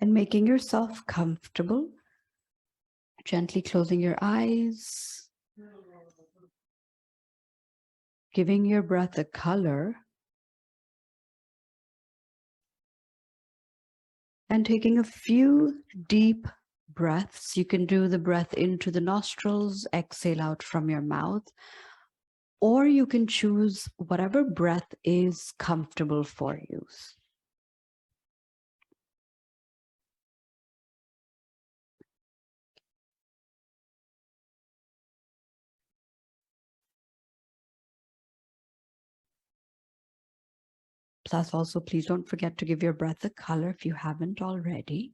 And making yourself comfortable, gently closing your eyes, giving your breath a color, and taking a few deep breaths. You can do the breath into the nostrils, exhale out from your mouth, or you can choose whatever breath is comfortable for you. Plus, also, please don't forget to give your breath a color if you haven't already.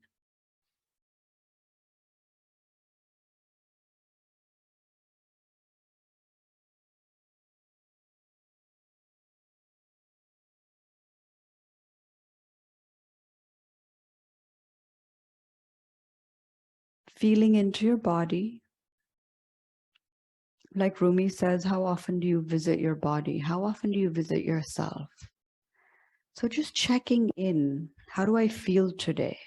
Feeling into your body. Like Rumi says, how often do you visit your body? How often do you visit yourself? So just checking in. How do I feel today?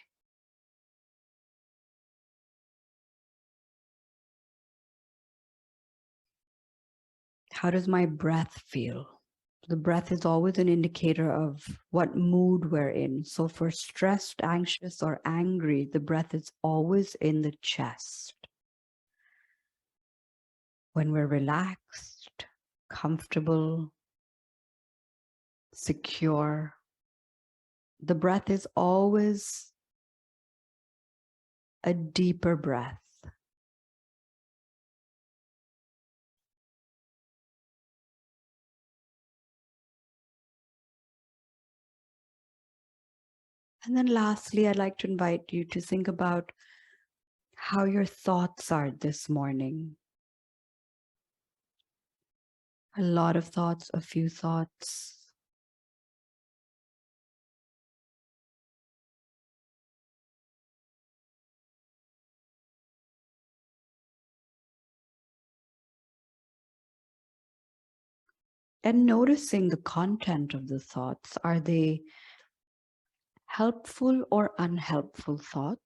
How does my breath feel? The breath is always an indicator of what mood we're in. So for stressed, anxious, or angry, the breath is always in the chest. When we're relaxed, comfortable, secure, the breath is always a deeper breath. And then lastly, I'd like to invite you to think about how your thoughts are this morning. A lot of thoughts, a few thoughts. And noticing the content of the thoughts. Are they helpful or unhelpful thoughts?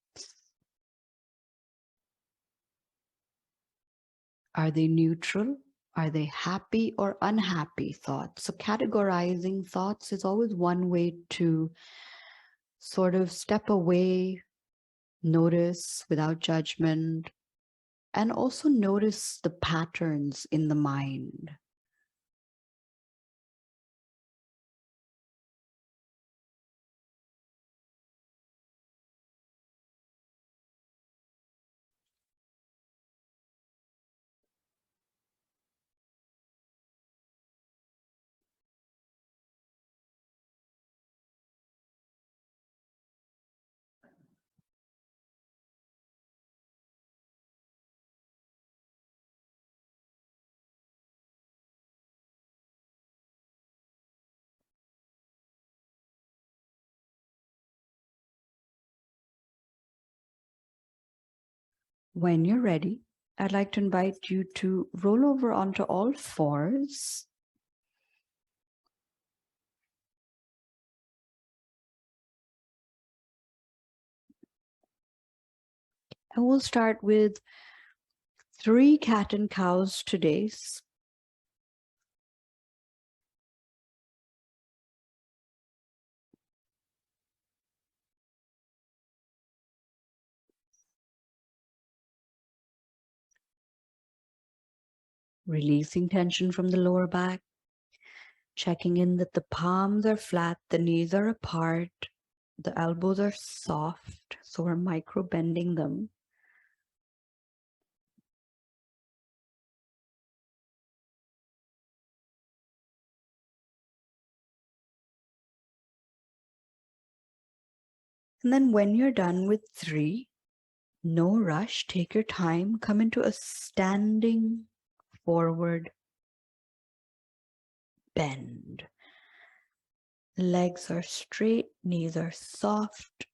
Are they neutral? Are they happy or unhappy thoughts? So categorizing thoughts is always one way to sort of step away, notice without judgment, and also notice the patterns in the mind. When you're ready, I'd like to invite you to roll over onto all fours. And we'll start with 3 cat and cows today. Releasing tension from the lower back. Checking in that the palms are flat, the knees are apart, the elbows are soft, so we're micro bending them. And then when you're done with 3, no rush, take your time, come into a standing forward bend. Legs are straight, knees are soft.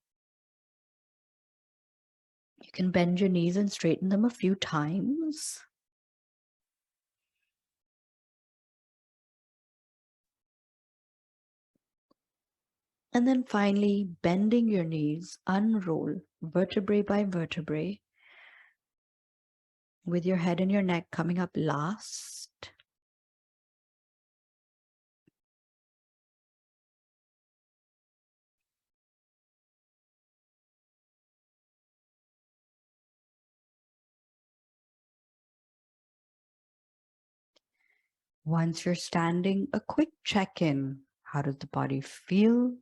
You can bend your knees and straighten them a few times. And then finally, bending your knees, unroll vertebrae by vertebrae with your head and your neck coming up last. Once you're standing, a quick check-in. How does the body feel?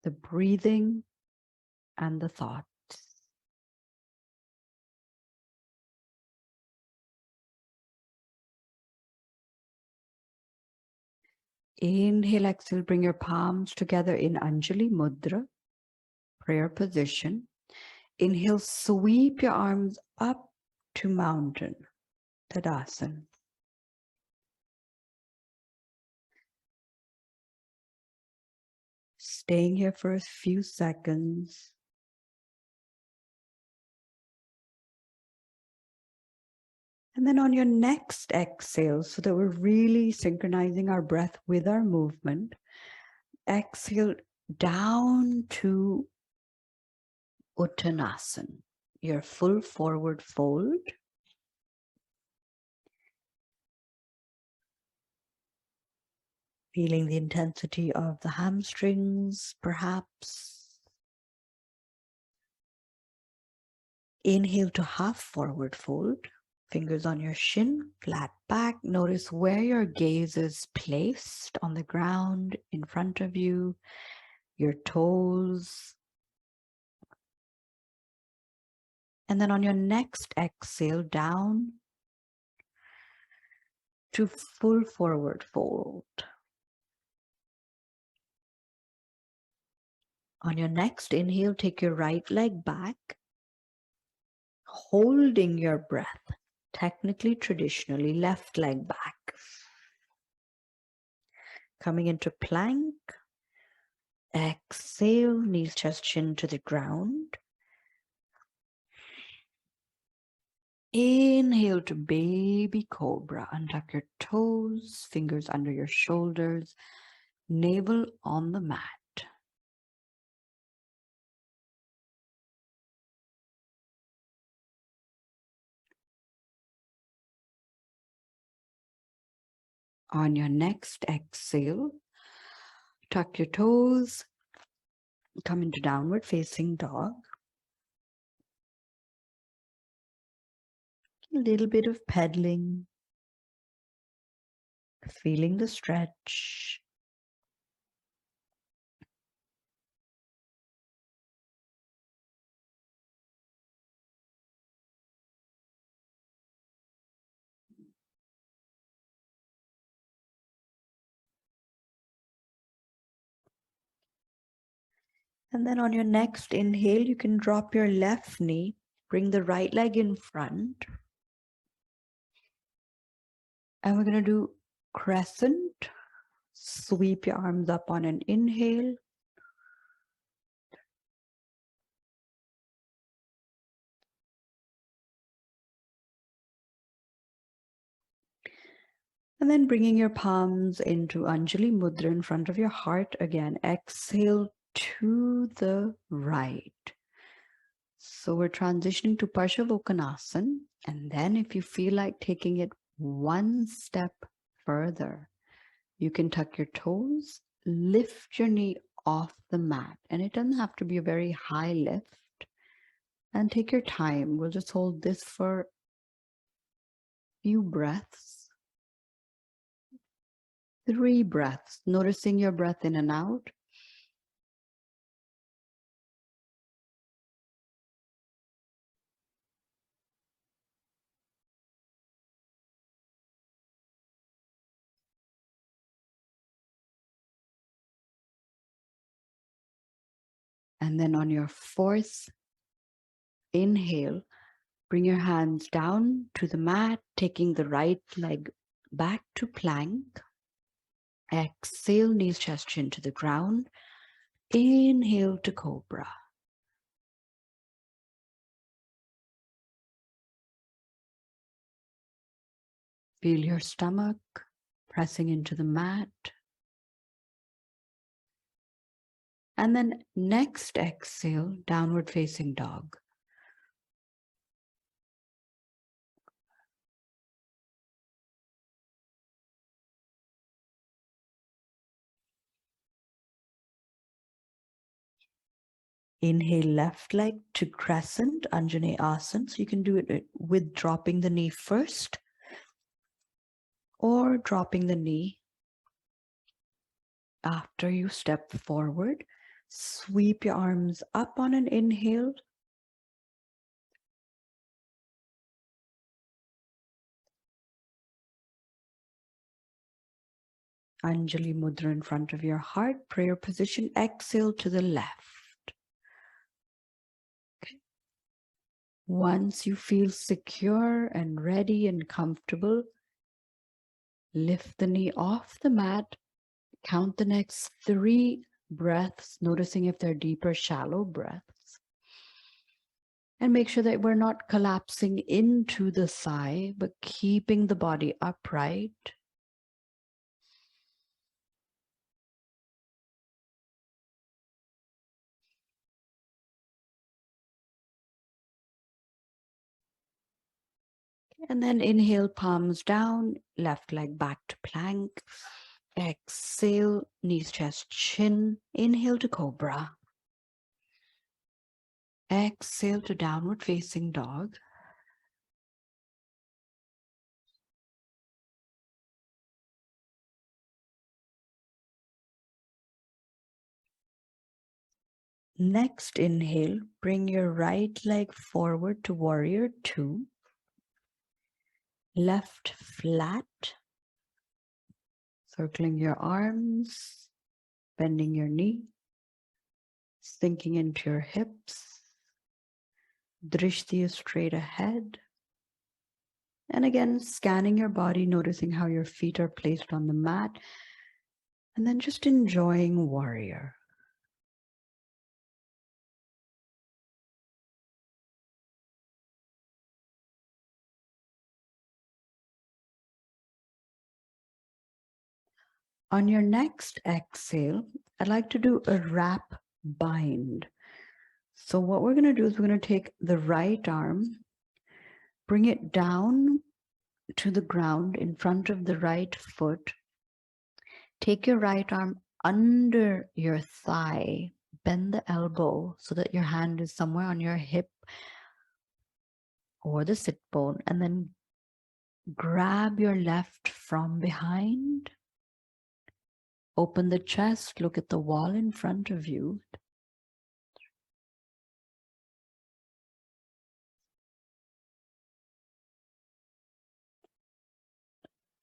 The breathing and the thoughts. Inhale, exhale, bring your palms together in Anjali Mudra, prayer position. Inhale, sweep your arms up to mountain, Tadasana. Staying here for a few seconds. And then on your next exhale, so that we're really synchronizing our breath with our movement, exhale down to Uttanasana, your full forward fold. Feeling the intensity of the hamstrings, perhaps. Inhale to half forward fold. Fingers on your shin, flat back. Notice where your gaze is placed on the ground in front of you, your toes. And then on your next exhale, down to full forward fold. On your next inhale, take your right leg back, holding your breath. Technically, traditionally, left leg back. Coming into plank. Exhale, knees, chest, chin to the ground. Inhale to baby cobra. Untuck your toes, fingers under your shoulders, navel on the mat. On your next exhale, tuck your toes, come into downward facing dog. A little bit of pedaling, feeling the stretch. And then on your next inhale, you can drop your left knee, bring the right leg in front. And we're going to do crescent. Sweep your arms up on an inhale. And then bringing your palms into Anjali Mudra in front of your heart again. Exhale to the right. So we're transitioning to Parshavottanasana. And then if you feel like taking it one step further, you can tuck your toes, lift your knee off the mat. And it doesn't have to be a very high lift. And take your time. We'll just hold this for a few breaths. 3 breaths, noticing your breath in and out. And then on your 4th inhale, bring your hands down to the mat, taking the right leg back to plank. Exhale, knees, chest, chin to the ground. Inhale to cobra. Feel your stomach pressing into the mat. And then next exhale, downward facing dog. Inhale left leg to crescent, Anjane Asana. So you can do it with dropping the knee first or dropping the knee after you step forward. Sweep your arms up on an inhale. Anjali Mudra in front of your heart, prayer position. Exhale to the left. Okay. Once you feel secure and ready and comfortable, lift the knee off the mat. Count the next 3 breaths, noticing if they're deeper, shallow breaths. And make sure that we're not collapsing into the thigh, but keeping the body upright. And then inhale, palms down, left leg back to plank. Exhale, knees, chest, chin. Inhale to cobra. Exhale to downward facing dog. Next inhale, bring your right leg forward to warrior 2. Left flat. Circling your arms, bending your knee, sinking into your hips. Drishti is straight ahead. And again, scanning your body, noticing how your feet are placed on the mat. And then just enjoying warrior. On your next exhale, I'd like to do a wrap bind. So what we're going to do is we're going to take the right arm, bring it down to the ground in front of the right foot. Take your right arm under your thigh, bend the elbow so that your hand is somewhere on your hip or the sit bone, and then grab your left from behind. Open the chest, look at the wall in front of you.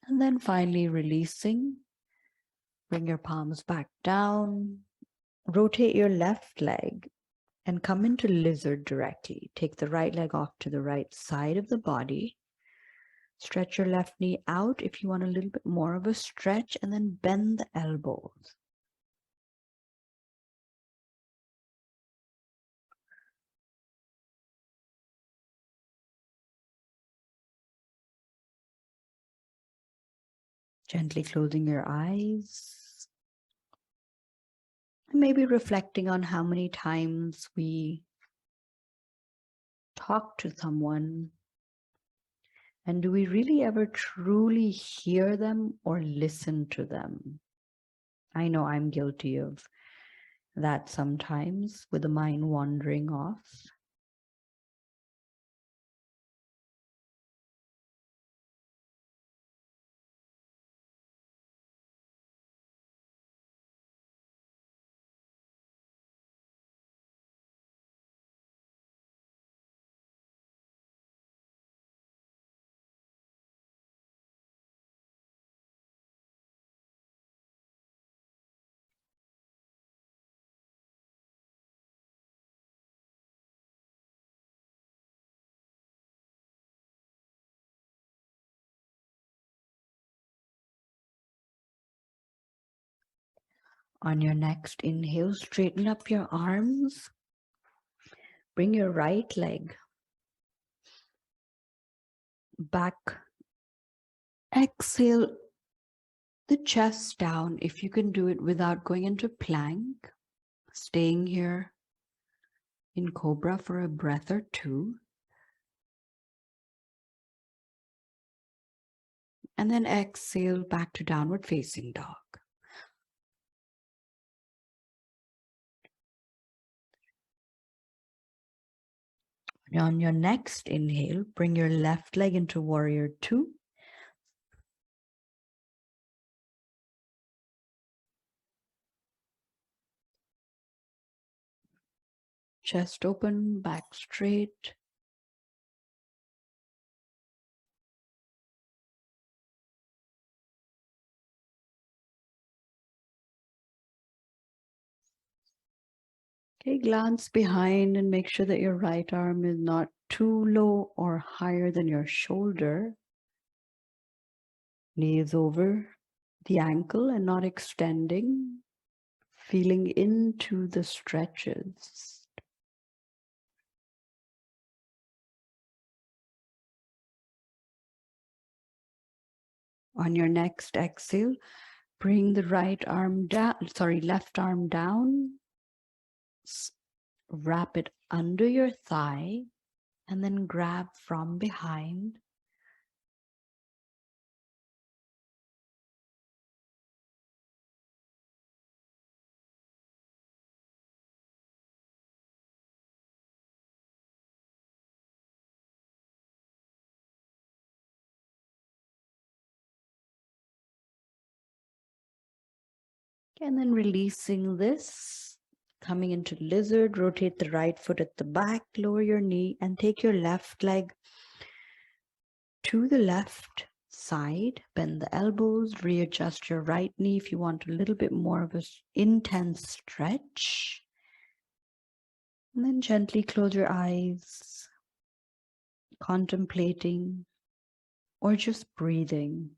And then finally releasing. Bring your palms back down. Rotate your left leg and come into lizard directly. Take the right leg off to the right side of the body. Stretch your left knee out if you want a little bit more of a stretch, and then bend the elbows. Gently closing your eyes. And maybe reflecting on how many times we talk to someone, and do we really ever truly hear them or listen to them? I know I'm guilty of that sometimes, with the mind wandering off. On your next inhale, straighten up your arms. Bring your right leg back. Exhale the chest down if you can do it without going into plank. Staying here in Cobra for a breath or two. And then exhale back to downward facing dog. On your next inhale, bring your left leg into warrior two. Chest open, back straight. Okay, glance behind and make sure that your right arm is not too low or higher than your shoulder. Knees over the ankle and not extending, feeling into the stretches. On your next exhale, bring the right arm down, left arm down, wrap it under your thigh, and then grab from behind. And then releasing this, coming into lizard, rotate the right foot at the back, lower your knee, and take your left leg to the left side, bend the elbows, readjust your right knee if you want a little bit more of an intense stretch. And then gently close your eyes, contemplating or just breathing.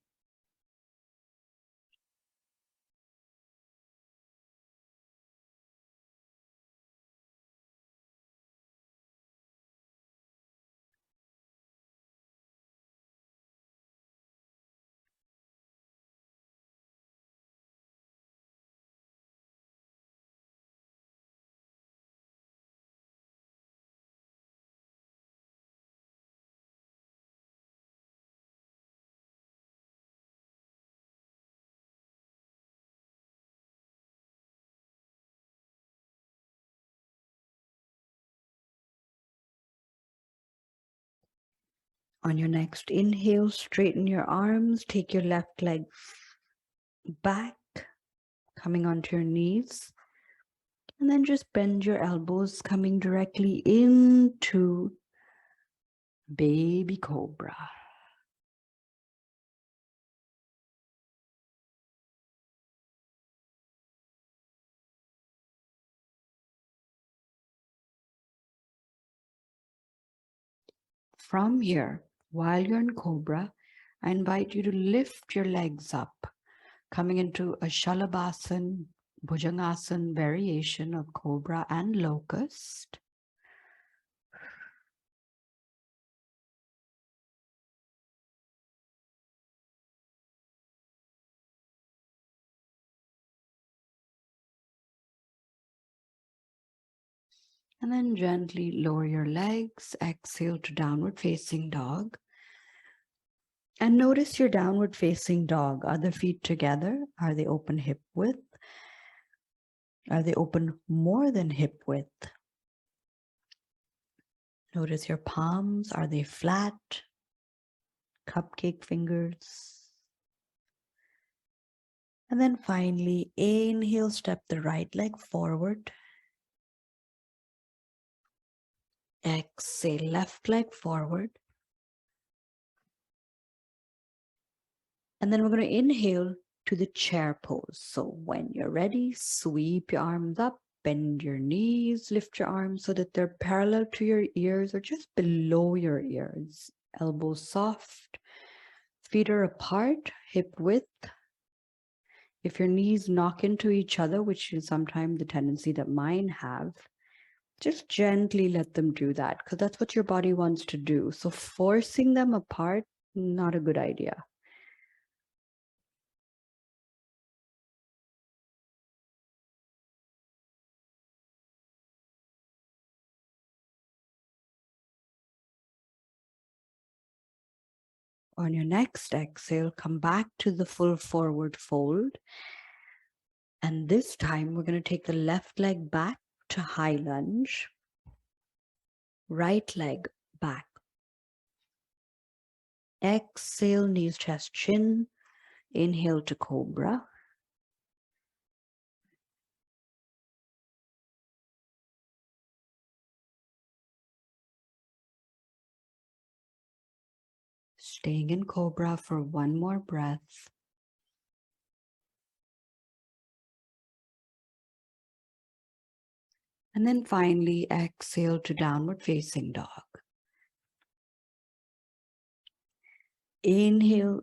On your next inhale, straighten your arms, take your left leg back, coming onto your knees, and then just bend your elbows, coming directly into baby cobra. From here, while you're in cobra, I invite you to lift your legs up, coming into a Shalabhasan, Bhujangasana variation of cobra and locust. And then gently lower your legs, exhale to downward facing dog. And notice your downward facing dog. Are the feet together? Are they open hip width? Are they open more than hip width? Notice your palms. Are they flat? Cupcake fingers. And then finally, inhale, step the right leg forward. Exhale, left leg forward. And then we're going to inhale to the chair pose. So when you're ready, sweep your arms up, bend your knees, lift your arms so that they're parallel to your ears or just below your ears. Elbows soft, feet are apart, hip width. If your knees knock into each other, which is sometimes the tendency that mine have, just gently let them do that because that's what your body wants to do. So forcing them apart, not a good idea. On your next exhale, come back to the full forward fold. And this time we're going to take the left leg back to high lunge, right leg back. Exhale, knees, chest, chin. Inhale to cobra. Staying in cobra for one more breath. And then finally exhale to downward facing dog. Inhale,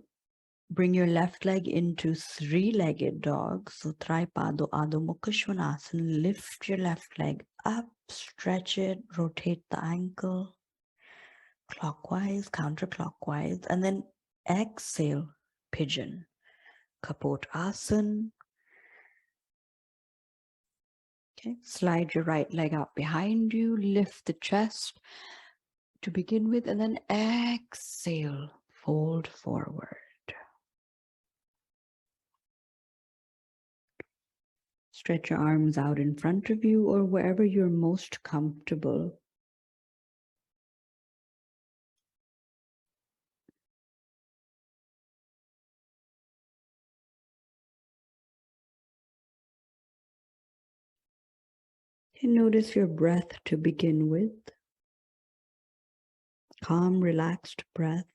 bring your left leg into three-legged dog. So Tripado Adho Mukha Svanasana. Lift your left leg up, stretch it, rotate the ankle clockwise, counterclockwise, and then exhale, pigeon. Kapot Asana. Okay, slide your right leg out behind you, lift the chest to begin with, and then exhale, fold forward. Stretch your arms out in front of you or wherever you're most comfortable. And notice your breath to begin with. Calm, relaxed breath.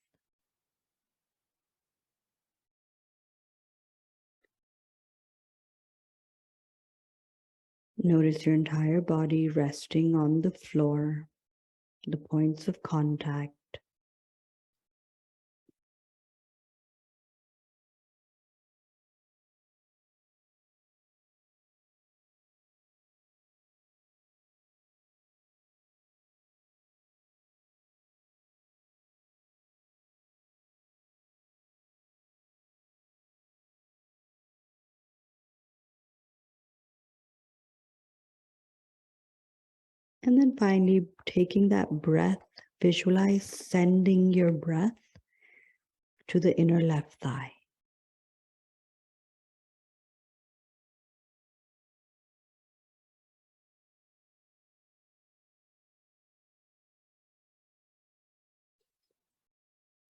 Notice your entire body resting on the floor, the points of contact. And then finally, taking that breath, visualize sending your breath to the inner left thigh.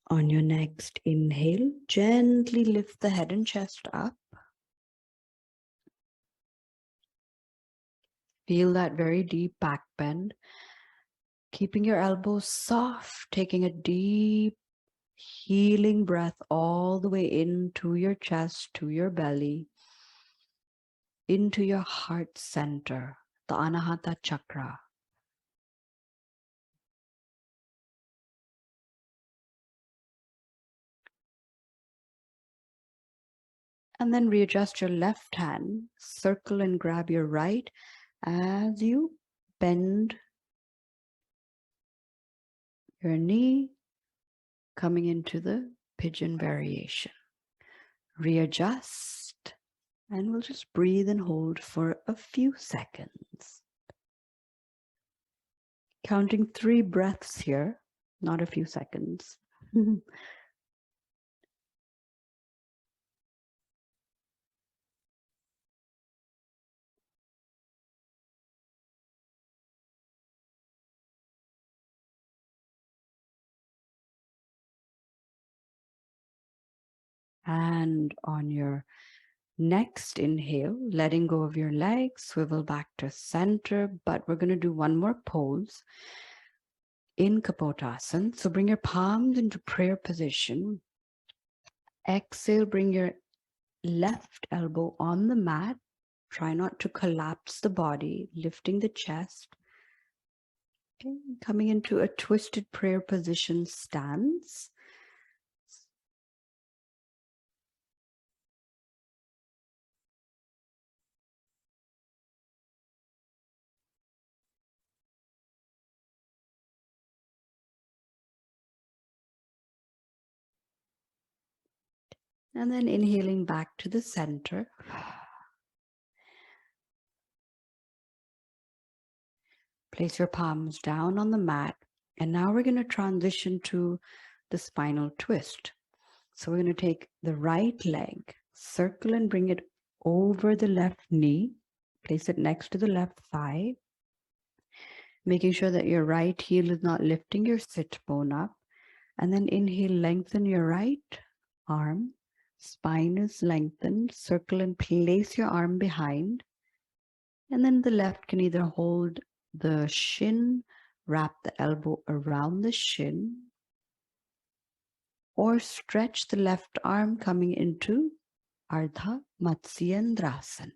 On your next inhale, gently lift the head and chest up. Feel that very deep back bend. Keeping your elbows soft, taking a deep, healing breath all the way into your chest, to your belly, into your heart center, the Anahata chakra. And then readjust your left hand, circle and grab your right as you bend your knee, coming into the pigeon variation. Readjust, and we'll just breathe and hold for a few seconds. Counting 3 breaths here, not a few seconds. And on your next inhale, letting go of your legs, swivel back to center, but we're going to do one more pose in Kapotasana. So bring your palms into prayer position. Exhale, bring your left elbow on the mat. Try not to collapse the body, lifting the chest. Okay, coming into a twisted prayer position stance. And then inhaling back to the center. Place your palms down on the mat. And now we're going to transition to the spinal twist. So we're going to take the right leg, circle and bring it over the left knee, place it next to the left thigh, making sure that your right heel is not lifting your sit bone up. And then inhale, lengthen your right arm, spine is lengthened, circle and place your arm behind. And then the left can either hold the shin, wrap the elbow around the shin, or stretch the left arm coming into Ardha Matsyendrasana.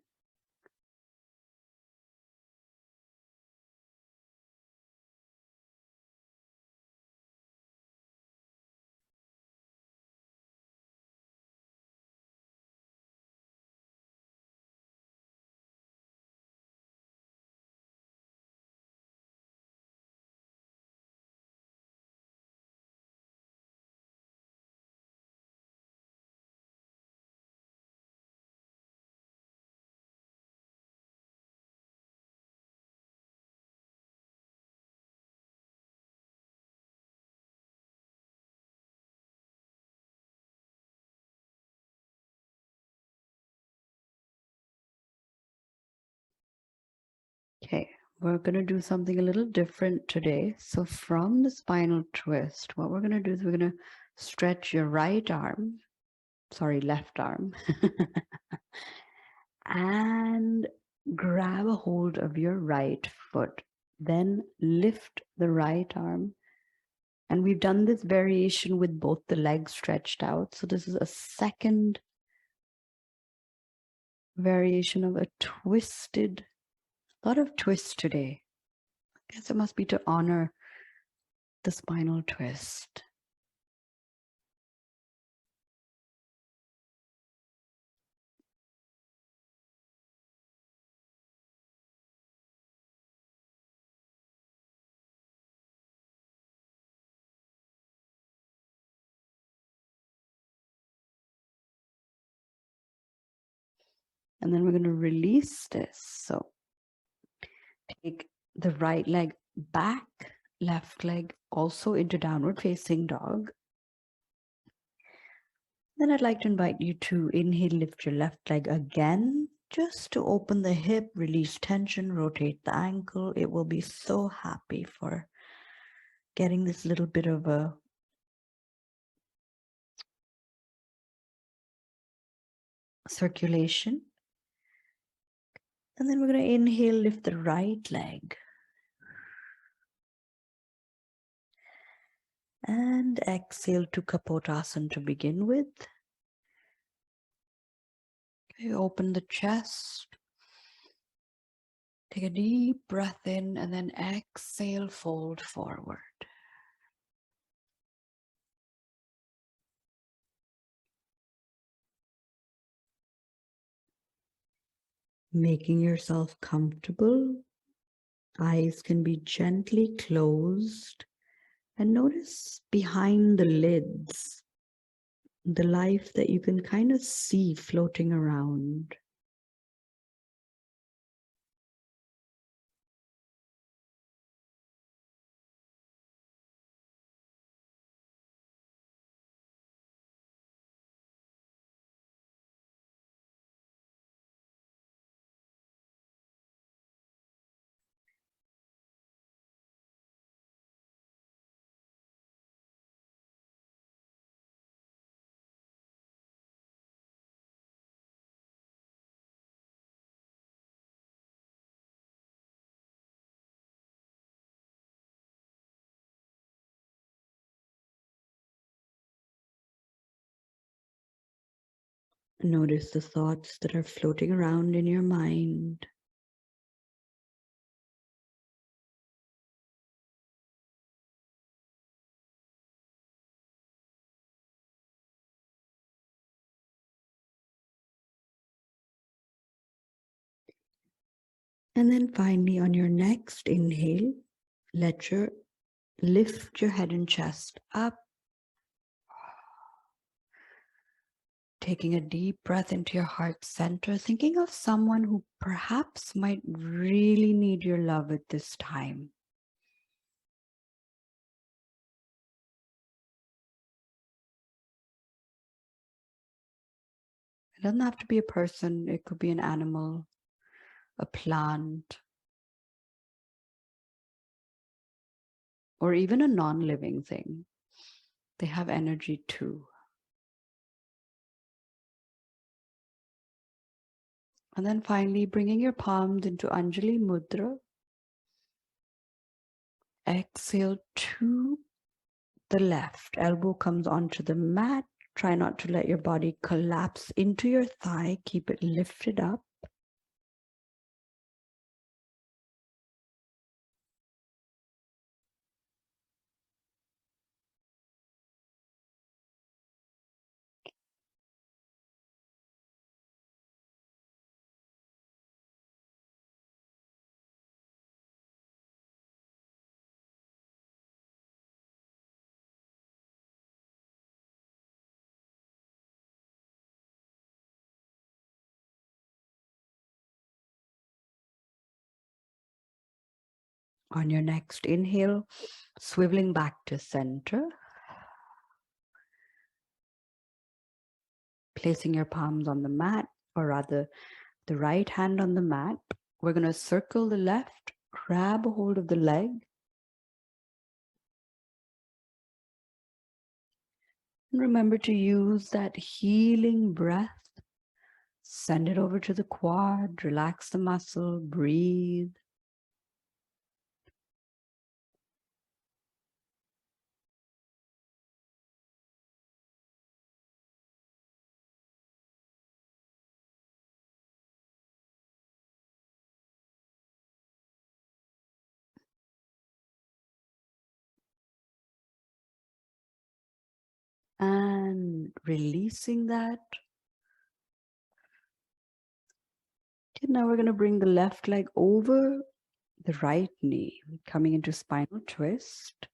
Okay, we're going to do something a little different today. So from the spinal twist, what we're going to do is we're going to stretch your right arm, left arm, and grab a hold of your right foot. Then lift the right arm. And we've done this variation with both the legs stretched out. So this is a second variation of a twisted, a lot of twists today. I guess it must be to honor the spinal twist. And then we're going to release this. So take the right leg back, left leg also into downward facing dog. Then I'd like to invite you to inhale, lift your left leg again, just to open the hip, release tension, rotate the ankle. It will be so happy for getting this little bit of a circulation. And then we're going to inhale, lift the right leg. And exhale to Kapotasana to begin with. Okay, open the chest. Take a deep breath in and then exhale, fold forward. Making yourself comfortable. Eyes can be gently closed. And notice behind the lids, the life that you can kind of see floating around. Notice the thoughts that are floating around in your mind. And then finally, on your next inhale, lift your head and chest up. Taking a deep breath into your heart center, thinking of someone who perhaps might really need your love at this time. It doesn't have to be a person. It could be an animal, a plant, or even a non-living thing. They have energy too. And then finally, bringing your palms into Anjali Mudra. Exhale to the left. Elbow comes onto the mat. Try not to let your body collapse into your thigh. Keep it lifted up. On your next inhale, swiveling back to center. Placing your palms on the mat, or rather the right hand on the mat. We're going to circle the left, grab a hold of the leg. And remember to use that healing breath. Send it over to the quad, relax the muscle, breathe. And releasing that. Okay, now we're going to bring the left leg over the right knee, coming into spinal twist.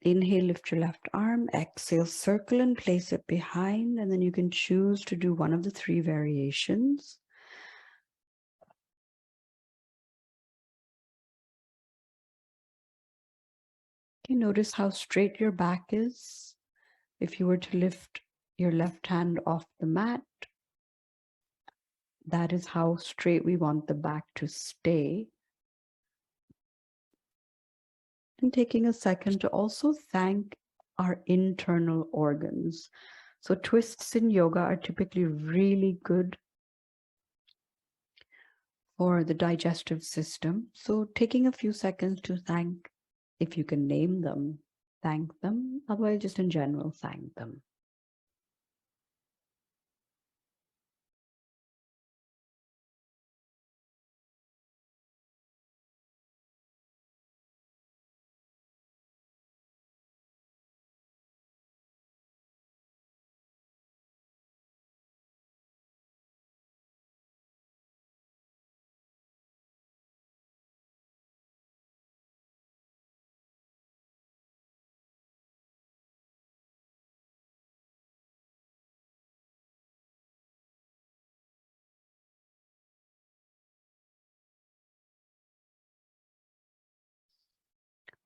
Inhale, lift your left arm. Exhale, circle and place it behind. And then you can choose to do one of the three variations. Okay, notice how straight your back is. If you were to lift your left hand off the mat, that is how straight we want the back to stay. And taking a second to also thank our internal organs. So twists in yoga are typically really good for the digestive system. So taking a few seconds to thank, if you can name them, thank them. Otherwise, just in general, thank them.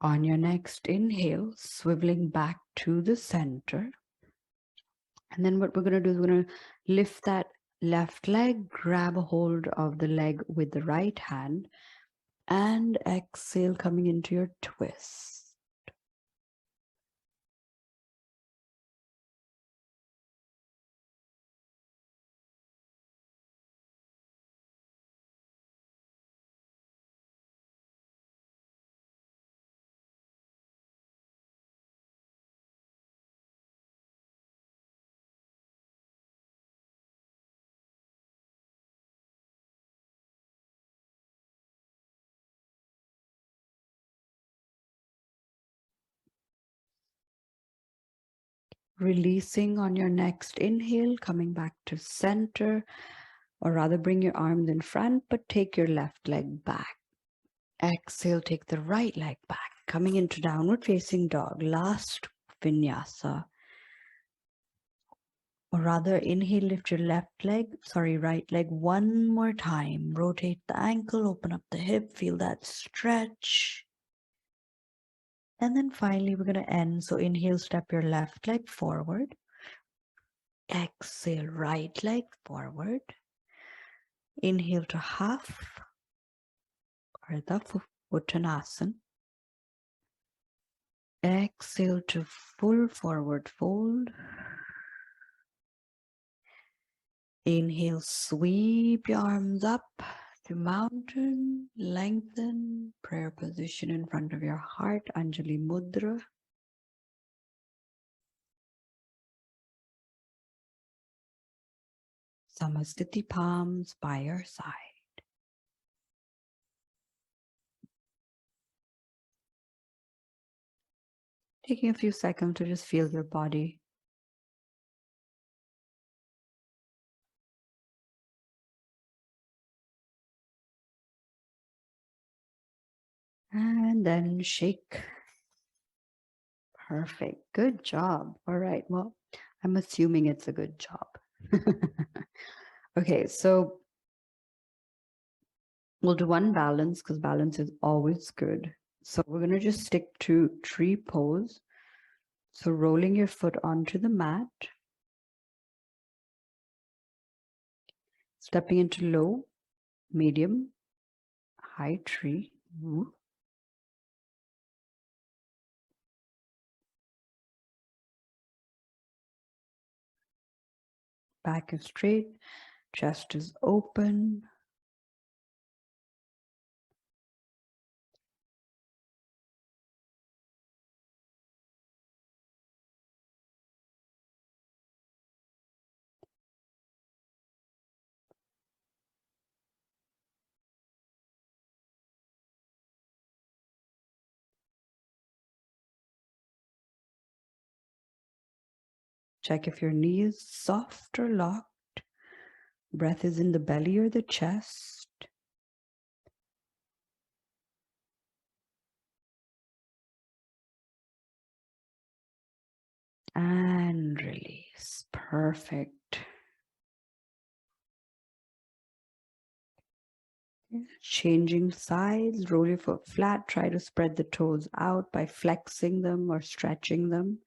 On your next inhale, swiveling back to the center. And then what we're going to do is we're going to lift that left leg, grab a hold of the leg with the right hand, and exhale, coming into your twist. Releasing on your next inhale, coming back to center, or rather bring your arms in front, but take your left leg back. Exhale, take the right leg back, coming into downward facing dog, last vinyasa. Or rather, inhale, lift your right leg one more time. Rotate the ankle, open up the hip, feel that stretch. And then finally, we're going to end. So inhale, step your left leg forward. Exhale, right leg forward. Inhale to half, Ardha Uttanasana. Exhale to full forward fold. Inhale, sweep your arms up to mountain, lengthen, prayer position in front of your heart, Anjali Mudra. Samastiti, palms by your side. Taking a few seconds to just feel your body. And then shake. Perfect. Good job. All right. Well, I'm assuming it's a good job. Okay, so we'll do one balance because balance is always good. So we're going to just stick to tree pose. So rolling your foot onto the mat, stepping into low, medium, high tree. Ooh. Back is straight, chest is open. Check if your knee is soft or locked. Breath is in the belly or the chest. And release. Perfect. Changing sides, roll your foot flat. Try to spread the toes out by flexing them or stretching them.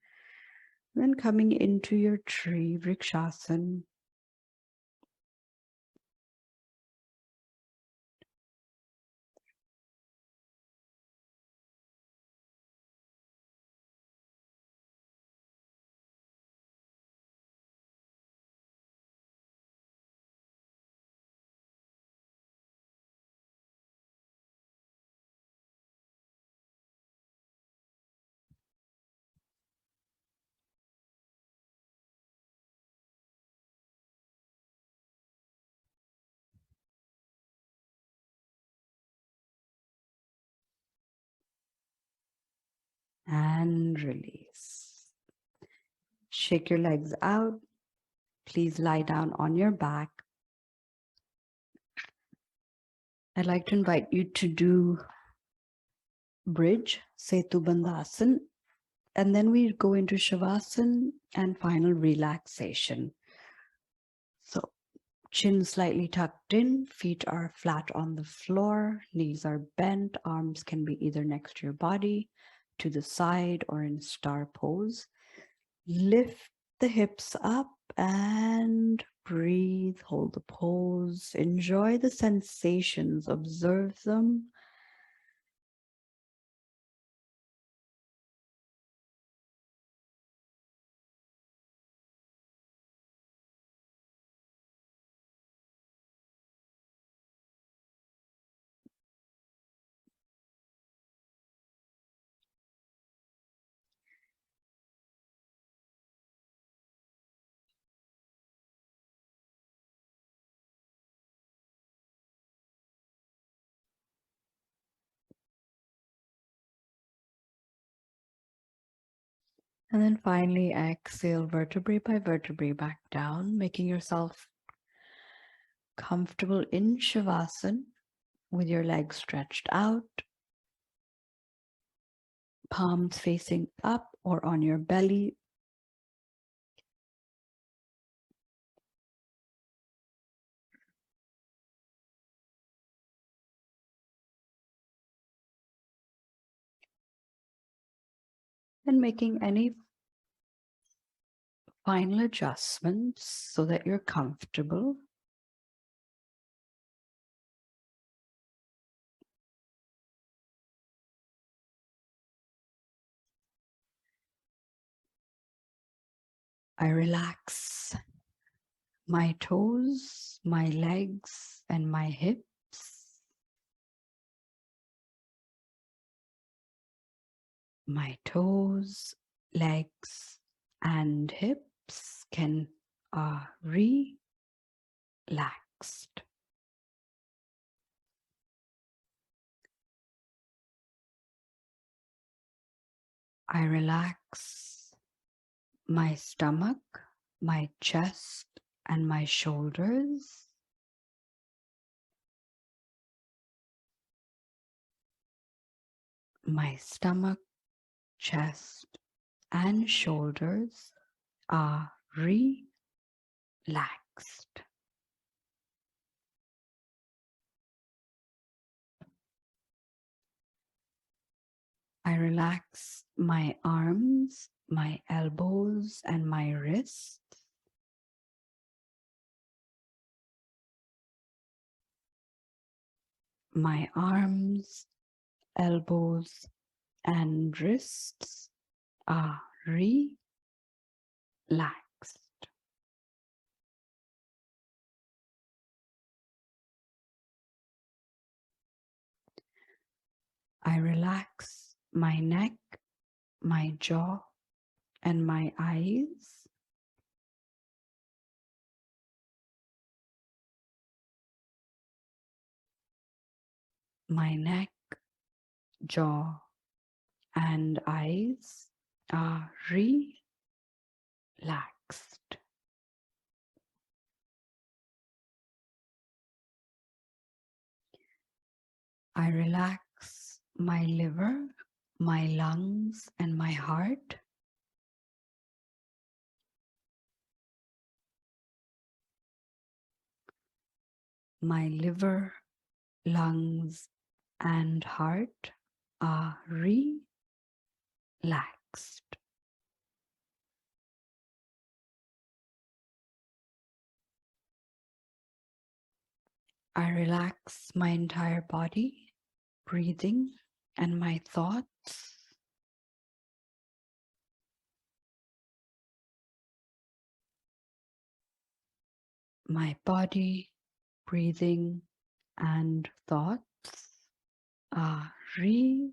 Then coming into your tree, Vrikshasana. And release. Shake your legs out. Please lie down on your back. I'd like to invite you to do bridge, Setu Bandhasan, and then we go into Shavasana and final relaxation. So chin slightly tucked in, feet are flat on the floor, knees are bent, arms can be either next to your body, to the side, or in star pose. Lift the hips up and breathe, hold the pose, enjoy the sensations, observe them. And then finally exhale vertebrae by vertebrae back down, making yourself comfortable in Shavasana with your legs stretched out, palms facing up or on your belly. And making any final adjustments so that you're comfortable. I relax my toes, my legs, and my hips. My toes, legs, and hips are relaxed. I relax my stomach, my chest, and my shoulders. My stomach, chest, and shoulders are relaxed. I relax my arms, my elbows, and my wrists. My arms, elbows, and wrists are relaxed. I relax my neck, my jaw, and my eyes. My neck, jaw, and eyes are relaxed. I relax my liver, my lungs, and my heart. My liver, lungs, and heart are relaxed. I relax my entire body, breathing, and my thoughts. My body, breathing, and thoughts are relaxed.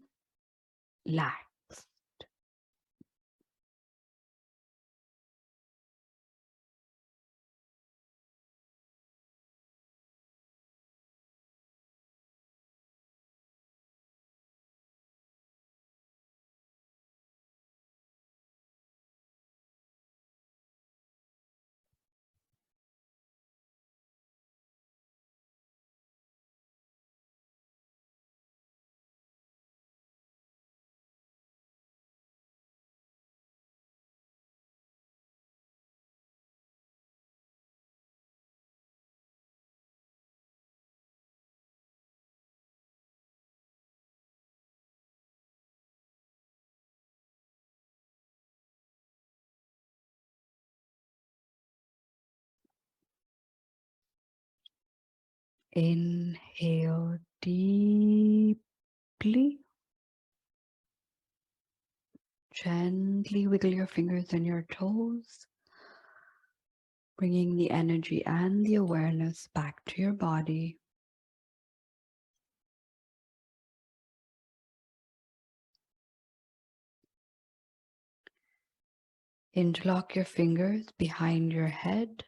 Inhale deeply. Gently wiggle your fingers and your toes, bringing the energy and the awareness back to your body. Interlock your fingers behind your head.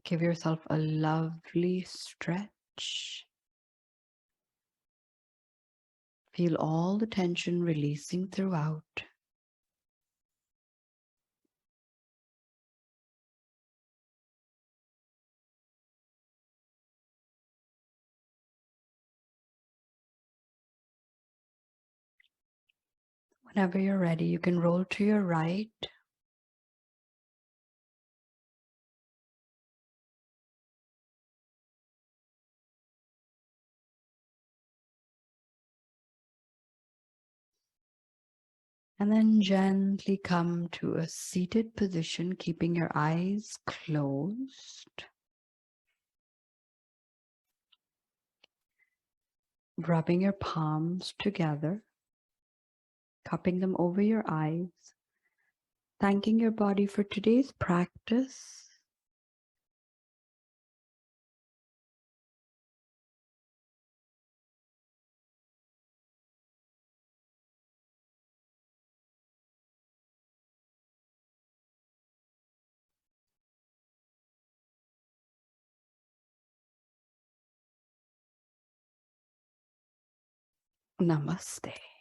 Give yourself a lovely stretch. Feel all the tension releasing throughout. Whenever you're ready, you can roll to your right. And then gently come to a seated position, keeping your eyes closed. Rubbing your palms together, cupping them over your eyes, thanking your body for today's practice. Namaste.